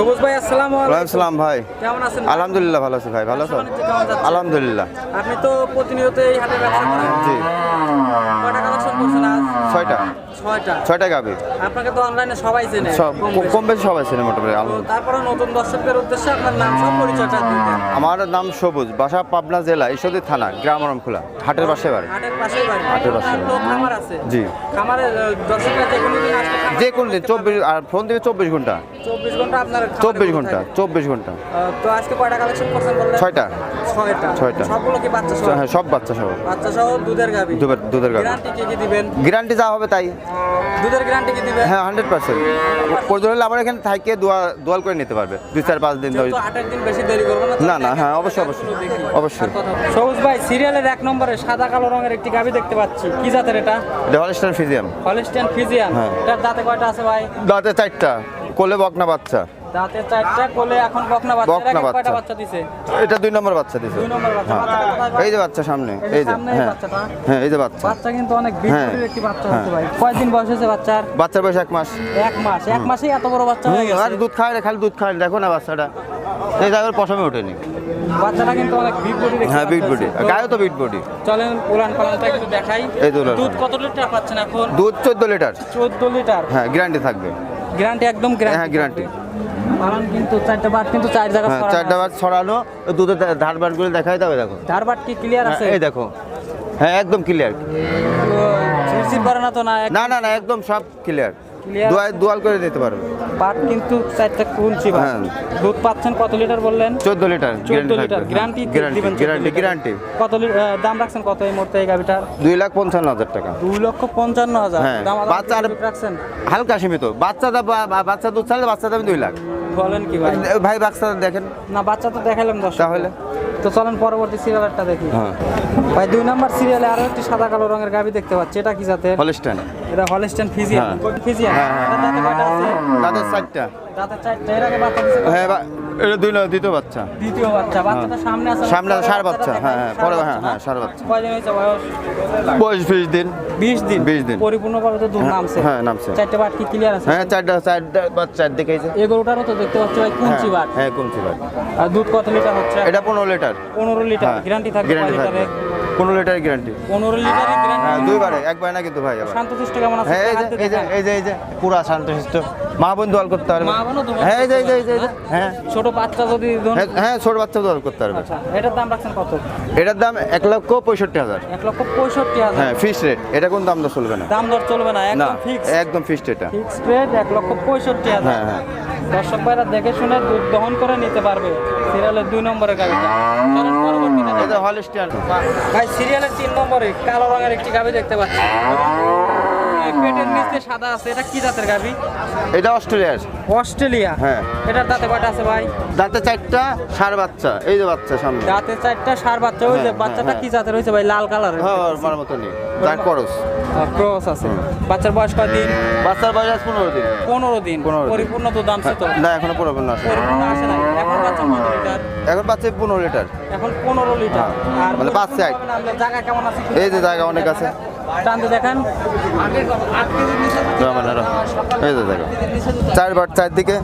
সবুজ ভাই আসসালামু আলাইকুম। ওয়ালাইকুম আসসালাম ভাই। কেমন আছেন? আলহামদুলিল্লাহ ভালো আছি ভাই। ভালো আছো? আলহামদুলিল্লাহ। আপনি তো প্রতিনিয়ত এই হাটে ব্যবসা করেন। জি। কয়টা কালেকশন করছেন আজ? 6টা। 6টা গাভী। আপনাকে তো অনলাইনে সবাই চেনে। সব কম বেশি সবাই চেনে মোটামুটি। তারপরে নতুন দর্শকদের উদ্দেশ্যে আপনার নাম সব পরিচয়টা দিতেন। আমার নাম সবুজ, বাসা পাবনা জেলা ঈশ্বরদী থানা, গ্রাম আরামখোলা, হাটের পাশে বাড়ি। হাটের পাশেই বাড়ি। হাটের পাশে। তো খামার আছে। জি। খামারে দর্শকরা যে কোনো দিন আসলে যে কোন দিন 24 আর ফোন দিবে 24 ঘন্টা। 24 ঘন্টা আপনার খামারে 24 খোলা ঘন্টা থাকে। 24 ঘন্টা। তো আজকে কয়টা কালেকশন করছেন বললেন? 6টা। 6টা। সবগুলো কি বাচ্চা সহ? হ্যাঁ সব বাচ্চা সহ। বাচ্চা সহ দুধের গাভী। দুধের গাভী। গ্যারান্টি কি দিবেন? গ্যারান্টি যা হবে তাই। দুধের গ্যারান্টি কি দিবেন? হ্যাঁ 100%। প্রয়োজন হলে আমার এখানে থেকে দোয়াল করে নিতে পারবে 2-4-5 দিন ধরে। তো 8 দিন বেশি দেরি করব না। না হ্যাঁ অবশ্যই অবশ্যই। সবুজ ভাই সিরিয়ালের 1 নম্বরে সাদা কালো রঙের একটি গাভী দেখতে পাচ্ছি। কি জাতের এটা? এটা হলস্টাইন ফ্রিজিয়ান। Holstein Friesian. হ্যাঁ। এটার দাঁতে কয়টা আছে ভাই? দাঁতে 4টা, কোলে বকনা বাচ্চা। দাঁতে 4টা, কোলে এখন বকনা বাচ্চা। বকনা এর আগে কয়টা বাচ্চা। বাচ্চা দিছে? এটা 2 নম্বর বাচ্চা দিছে। 2 নম্বর বাচ্চা। হ্যাঁ। বাচ্চাটা কোথায় ভাই? এই যে বাচ্চা সামনে, এই যে সামনে এই হ্যাঁ বাচ্চাটা। হ্যাঁ এই যে বাচ্চা। বাচ্চা কিন্তু অনেক বিউটিফুল একটি বাচ্চা হচ্ছে ভাই। কয়দিন বয়স হয়েছে বাচ্চার? বাচ্চার বয়স 1 মাস। 1 মাস। 1 মাসেই এত বড় বাচ্চা হয়ে গেছে। আর দুধ খায় না, খালি দুধ খায় না। দেখো না বাচ্চাটা, এই জায়গায় পশমে ওঠেনি। বাচ্চাটা কিন্তু অনেক বিগ বডি দেখতে হ্যাঁ বিট পাচ্ছি। বডি, গায়ে তো বিট বডি। চলেন উলান পালানটা একটু দেখাই। এই তো উলান দুধ কত লিটার পাচ্ছেন এখন? দুধ 14 লিটার। 14 লিটার। হ্যাঁ গ্যারান্টি থাকবে। গ্যারান্টি একদম গ্যারান্টি। হ্যাঁ গ্যারান্টি। পালন কিন্তু 4টা বাট কিন্তু 4 জায়গা হ্যাঁ ছড়ানো 4টা বার ছড়ানো, দুধের ধারবার গুলো দেখাই দাও দেখো। ধারবাট কি ক্লিয়ার আছে? এই দেখো, হ্যাঁ একদম ক্লিয়ার। ঝিরঝির করে না তো না? না একদম সব ক্লিয়ার। ক্লিয়ার। দোয়াল করে দিতে পারবে। বাট কিন্তু 4টা কুঞ্চি বাট। হ্যাঁ। দুধ পাচ্ছেন কত লিটার বললেন? 14 লিটার 14 লিটার গ্যারান্টি দিবেন? গ্যারান্টি। কত দাম রাখছেন কত এই মুহূর্তে এই গাবিটার? 2,55,000 টাকা। 2,55,000 হ্যাঁ। দাম বাচ্চা আর রাখছেন? হালকা সীমিত। বাচ্চা দুধ ছাড়লে বাচ্চা দাম 2 লাখ। বলেন কি ভাই? ভাই বাচ্চা দেখেন না বাচ্চা তো দেখাইলাম দর্শক। তাহলে তো চলেন পরবর্তী সিরিয়ালটা দেখি। হ্যাঁ ভাই 2 নাম্বার সিরিয়ালে আরো একটি সাদা কালো রঙের গাবি দেখতে পাচ্ছি। এটা কি জাতের? হলস্টাইন। এটা হলস্টাইন ফ্রিজিয়ান। হ্যাঁ। ফ্রিজিয়ান। হ্যাঁ, হ্যাঁ। এটা দাঁতে কয়টা আছে? তাদের 4টা। দাঁতে 4টা। এর আগে বাচ্চা দিছে কয়টা? হ্যাঁ এটা 2 দ্বিতীয় বাচ্চা। দ্বিতীয় বাচ্চা। বাচ্চাটা সামনে আছে? সামনে পরে ষাঁড় বাচ্চা। দেখাই। হ্যাঁ ষাঁড় পরে বাচ্চা হ্যাঁ না? ষাঁড় বাচ্চা। কয়দিন হয়েছে বয়স? বয়স 20 দিন। 20 দিন। 20 দিন। পরিপূর্ণভাবে তো দুধ নামছে। হ্যাঁ নামছে। 4টা বাট কি ক্লিয়ার আছে? হ্যাঁ 4টা বাচ্চা দেখাইছে। এগুলোটারও তো দেখতে পাচ্ছি ভাই কুঞ্চি বাট। হ্যাঁ কুঞ্চি বাট। আর দুধ কত লিটার হচ্ছে? এটা 15 লিটার। 15 লিটার। হ্যাঁ। গ্যারান্টি থাকবে গ্যারান্টি কয় থাকবে। লিটারে? 15 লিটারের গ্যারান্টি। 15 লিটারের গ্যারান্টি। হ্যাঁ দুইবারে, একবার না কিন্তু ভাই আবার। শান্তশিষ্ট কেমন আছে? হ্যাঁ হাতে দেখান। এই যে পুরা শান্তশিষ্ট। মা বোন দোয়াল করতে পারবে। মা বোনও দোয়াল হ্যাঁ এই যে করতে পারবে, হ্যাঁ ছোট বাচ্চা যদি ধরুন- হ্যাঁ ছোট বাচ্চা দোয়াল করতে পারবে। আচ্ছা এটার দাম রাখছেন কত? এটার দাম 1,65,000। 1,65,000। হ্যাঁ ফিক্স রেট। এটা কোন দাম দর চলবে না। দাম দর চলবে না, না একদম ফিক্স। একদম ফিক্সড এটা। Fixed rate 1,65,000। হ্যাঁ হ্যাঁ দর্শক ভাইরা দেখে শুনে দুধ দহন করে নিতে পারবে। সিরিয়ালের 2 নম্বরের গাবিটা। চলুন পরবর্তীতে এটা দেখি। হলস্টাইন। ভাই সিরিয়ালের 3 নম্বরে কালো রঙের একটি গাবি দেখতে পাচ্ছি। এই পেটের নিচে সাদা আছে। এটা কি জাতের গাবি? এটা অস্ট্রেলিয়ার। অস্ট্রেলিয়া। হ্যাঁ। এটার দাঁতে কয়টা আছে ভাই? দাঁতে 4টা, ষাঁড় বাচ্চা। এই যে বাচ্চা সামনে। দাঁতে 4টা, ষাঁড় বাচ্চা। ওই যে হ্যাঁ, বাচ্চাটা হ্যাঁ। কি জাতের হয়েছে ভাই? লাল কালারের। হ্যাঁ আমার মতো নেই। তার খরচ। ক্রস আছে। বাচ্চার বয়স কয়দিন? বাচ্চার বয়স 15 দিন। 15 দিন। 15 দিন। পরিপূর্ণ দুধ নামছে তো? না এখনো পরিপূর্ণ আসে। পরিপূর্ণ আসে নাই। এখন বাচ্চা কত লিটার? এখন পাচ্ছে 15 লিটার। এখন 15 লিটার। আর মানে বাচ্চা এক। পরিপূর্ণভাবে নামলে জায়গা কেমন আছে? এই যে জায়গা অনেক আছে। টানতে দেখেন। এই যে জায়গা 4 বার 4 দিকে।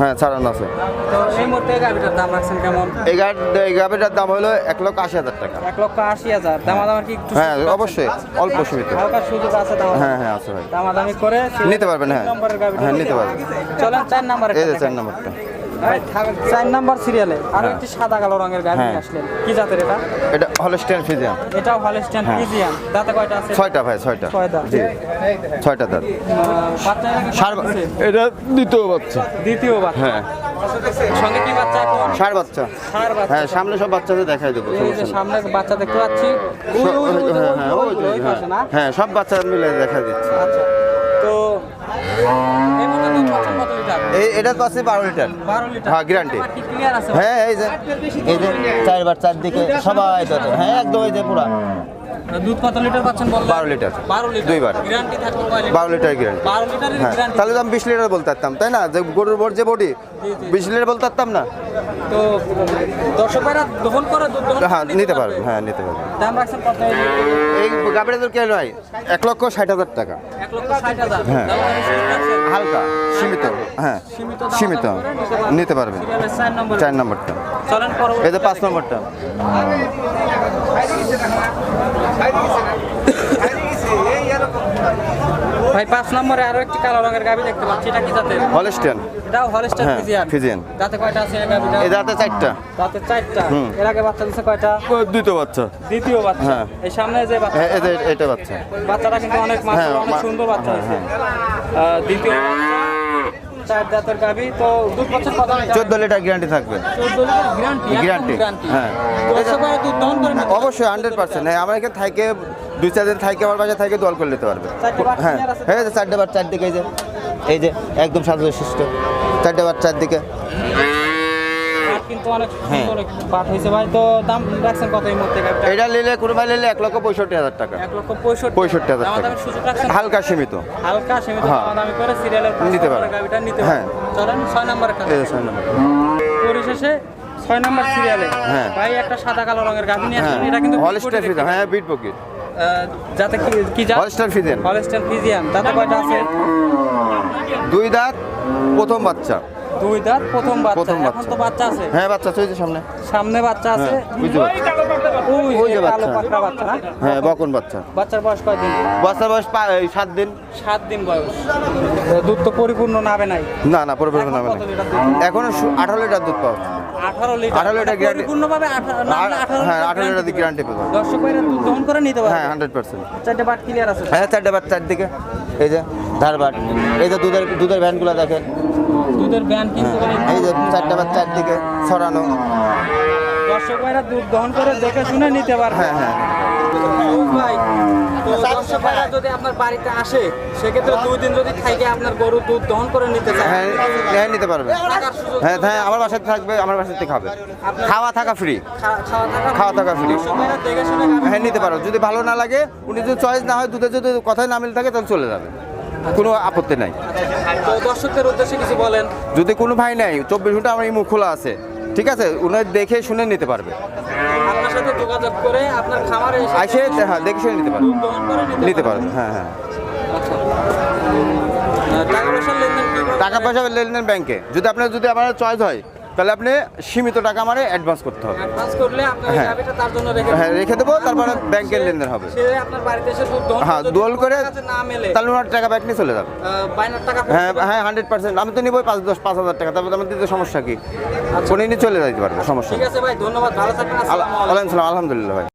হ্যাঁ ছাড়ানো আছে। তো এই মুহূর্তে গাবিটার দাম রাখছেন কেমন? এই গাভিটার দাম হলো 1,80,000 টাকা। 1,80,000। দামাদামি কি একটু হ্যাঁ সুযোগ আছে? অবশ্যই অল্প সীমিত। হালকা সুযোগ আছে দামাদামি? হ্যাঁ আছে ভাই। দামাদামি করে নিতে পারবেন, হ্যাঁ। 2 নম্বরের গাবিটা হ্যাঁ, নিতে পারবেন। চলেন 4 নম্বরে। এই যে 4 নম্বরটা। 4 নম্বর সিরিয়ালে আরো একটি সাদা কালো রঙের গাবি হ্যাঁ। আসলেন। কি জাতের এটা? এটা হলস্টাইন ফ্রিজিয়ান। এটাও হলস্টাইন হ্যাঁ। ফ্রিজিয়ান। দাঁতে কয়টা আছে? 6টা ভাই 6টা। 6 দাঁত। জি 6টা দাঁত। বাচ্চা এর আগে ষাঁড় কয়টা দিছে? এটা দ্বিতীয় বাচ্চা। দ্বিতীয় বাচ্চা। হ্যাঁ সঙ্গে কি বাচ্চা এখন? ষাঁড় বাচ্চা। ষাঁড় বাচ্চা। হ্যাঁ সামনে সব বাচ্চাদের দেখাই দেবো। এই যে সামনে বাচ্চা দেখতে পাচ্ছি। পাশে না? হ্যাঁ সব বাচ্চা মিলে দেখা দিচ্ছে। আচ্ছা তো এই মতো দুধ পাচ্ছেন কত লিটার? এটা পাচ্ছে 12 লিটার। 12 লিটার। হ্যাঁ গ্যারান্টি। কি ক্লিয়ার আছে? হ্যাঁ এই যে 4 বার 4 দিকে সবাই তো হ্যাঁ একদম এই যে পুরা দুধ কত লিটার পাচ্ছেন বললেন? 12 লিটার। 12 লিটার। দুইবার। গ্যারান্টি থাকবে কয় লিটার? 12 litre guarantee. 12 লিটারের হ্যাঁ গ্যারান্টি। তাহলে তো আমি 20 লিটার বলতে পারতাম তাই না? যে গরুর বড় যে বডি 20 লিটার বলতে পারতাম না। তো দর্শকরা দহন করে দুধ দহন হ্যাঁ করে নিতে পারবেন। হ্যাঁ নিতে পারবেন। দাম রাখছেন কত? এই গাবিটা তো কে নয় 1,60,000 টাকা। 1,60,000। হ্যাঁ। দাম রাখছেন হালকা সীমিত, হ্যাঁ সীমিত নিতে পারবেন। সিরিয়ালের 4 নম্বর 4 নম্বরটা, চলেন পরবর্তী এই যে 5 নম্বরটা। ভাই 5 নম্বরে আরো একটি কালো রঙের গাভী দেখতে পাচ্ছি, এটা কি জাতের? হলস্টেন, এটাও হলস্টাইন হ্যাঁ, ফ্রিজিয়ান। ফ্রিজিয়ান। দাঁতে কয়টা আছে এই গাভীটা? এই দাঁতে 4টা, দাঁতে 4টা। এর আগে বাচ্চা দিছে কয়টা? দুটো বাচ্চা। দ্বিতীয় বাচ্চা। হ্যাঁ। এই সামনে যে বাচ্চা, হ্যাঁ, এই যে এটা বাচ্চা। বাচ্চাটা কিন্তু অনেক মাশাআল্লাহ, হ্যাঁ, অনেক সুন্দর বাচ্চা হয়েছে। দ্বিতীয় বাচ্চা, 4 দাঁতের গাভী। তো দুধ পাচ্ছেন কত লিটার? 14 লিটার গ্যারান্টি থাকবে। 14 লিটার গ্যারান্টি? গ্যারান্টি, হ্যাঁ। দুধ দহন করে নিতে অবশ্যই 100%। হ্যাঁ, আমার এখানে থাকে 2-4 দিন থাকে, আমার বাসায় থাকে, দোয়াল করে নিতে পারবে। 4টে বাচ্চা হ্যাঁ ক্লিয়ার আছে? হ্যাঁ, 4টে বার 4 দিকে, এই যে একদম শান্তশিষ্ট 4টে বার 4 দিকে। পাট কিন্তু অনেক সুন্দর একটি পাট হয়েছে ভাই। তো দাম রাখছেন কত এই মুহূর্তে গাভীটা? এটা নিলে কোনো ভাই নিলে 1,65,000 টাকা। 1,65,000 টাকা। দামাদামির সুযোগ রাখছেন? হালকা সীমিত। হালকা সীমিত হ্যাঁ। দামাদামি করে সিরিয়ালের নিতে পারে। গাভীটা নিতে হ্যাঁ। পারে। চলেন 6 নম্বরের কাছে। এই যে 6 নম্বর। পরিশেষে 6 নম্বর সিরিয়ালে হ্যাঁ। ভাই একটা সাদা কালো রঙের গাভী নিয়ে হ্যাঁ, আসছেন। এটা কিন্তু হলস্টাইন ফ্রিজিয়ান, হ্যাঁ বিট পকেট। যাতে কি জাত? Holstein Friesian, Holstein Friesian. দাঁতে কয়টা আছে? 2 দাঁত, প্রথম বাচ্চা। 2 দাঁত, প্রথম বাচ্চা। প্রথম এখন বাচ্চা। তো বাচ্চা আছে, হ্যাঁ বাচ্চা চলছে সামনে। সামনে বাচ্চা আছে। হ্যাঁ, বুঝতে পারছি। ওই ওই যে যে কালো বাচ্চা। পাকড়া বাচ্চা না? হ্যাঁ বকন বাচ্চা। বাচ্চার বয়স কয়দিন? বাচ্চার বয়স 7 দিন। 7 দিন বয়স। দুধ তো পরিপূর্ণ নাবে নাই। না পরিপূর্ণ এখন নামে কত না। লিটার দুধ? এখন 18 লিটার দুধ পাওয়া। 18 লিটার। 18 litre guarantee। পরিপূর্ণভাবে 18 হ্যাঁ 18 লিটার দিবে। গ্যারান্টি পাবে। দর্শক ভাইরা দুধ দহন করে নিতে পারবে। হ্যাঁ 100%। 4টে বাট ক্লিয়ার আছে। হ্যাঁ 4টে বার 4 দিকে, এই যে ধারবাট, এই যে দুধের ভ্যানগুলো দেখেন, দুধের ব্যান কিন্তু এই যে 4টে বার 4 দিকে ছড়ানো। দর্শক ভাইরা দুধ দহন করে দেখে শুনে নিতে পারবে। হ্যাঁ হ্যাঁ ভাই, তো দর্শক ভাইরা যদি আপনার বাড়িতে আসে, সেক্ষেত্রে 2 দিন যদি থাকে আপনার গরু দুধ দহন করে নিতে চায়, হ্যাঁ হ্যাঁ নিতে পারবে। টাকার সুযোগ হ্যাঁ হ্যাঁ আমার বাসাতে থাকবে, আমার বাসাতে খাবে, খাওয়া থাকা ফ্রি। খাওয়া থাকা free। দর্শক ভাইরা দেখে শুনে খাবে। হ্যাঁ নিতে পারো, যদি ভালো না লাগে, উনি যদি চয়েস না হয়, দুধে যদি কথাই না মিল থাকে, তাহলে চলে যাবে, কোনো আপত্তি নাই। তো দর্শকদের উদ্দেশ্যে কিছু বলেন। যদি কোনো ভাই নাই, 24 ঘন্টা আমার এই মুখ খোলা আছে, ঠিক আছে, উনি দেখে শুনে নিতে পারবে, আপনার সাথে যোগাযোগ করে আপনার খামারে আসে হ্যাঁ দেখে শুনে নিতে পারবে, দুধ দহন করে নিতে পারবে। হ্যাঁ হ্যাঁ আচ্ছা। টাকা পয়সার লেনদেন কিভাবে? টাকা পয়সা লেনদেন ব্যাংকে। যদি আমার চয়েস হয়, তাহলে আপনি সীমিত টাকা আমারে অ্যাডভান্স করতে হবে। অ্যাডভান্স করলে আপনার হ্যাঁ। গাভীটা তার জন্য রেখে হ্যাঁ রেখে দেবো, তারপরে ব্যাংকের লেনদেন হবে। সে আপনার বাড়িতে এসে দুধ দহন হ্যাঁ যদি দোল করে আপনার কাছে না মেলে, তাহলে ওনার টাকা ব্যাক নিয়ে চলে যাবে। বাইনার টাকা হ্যাঁ হ্যাঁ 100%। আমি তো নিবই 5,000 টাকা, তারপরে আমার দিতে সমস্যা কি, উনি নিয়ে চলে যেতে পারবে, সমস্যা ঠিক আছে ভাই, ধন্যবাদ, ভালো থাকবেন। আসসালামু আলাইকুম। আলহামদুলিল্লাহ ভাই।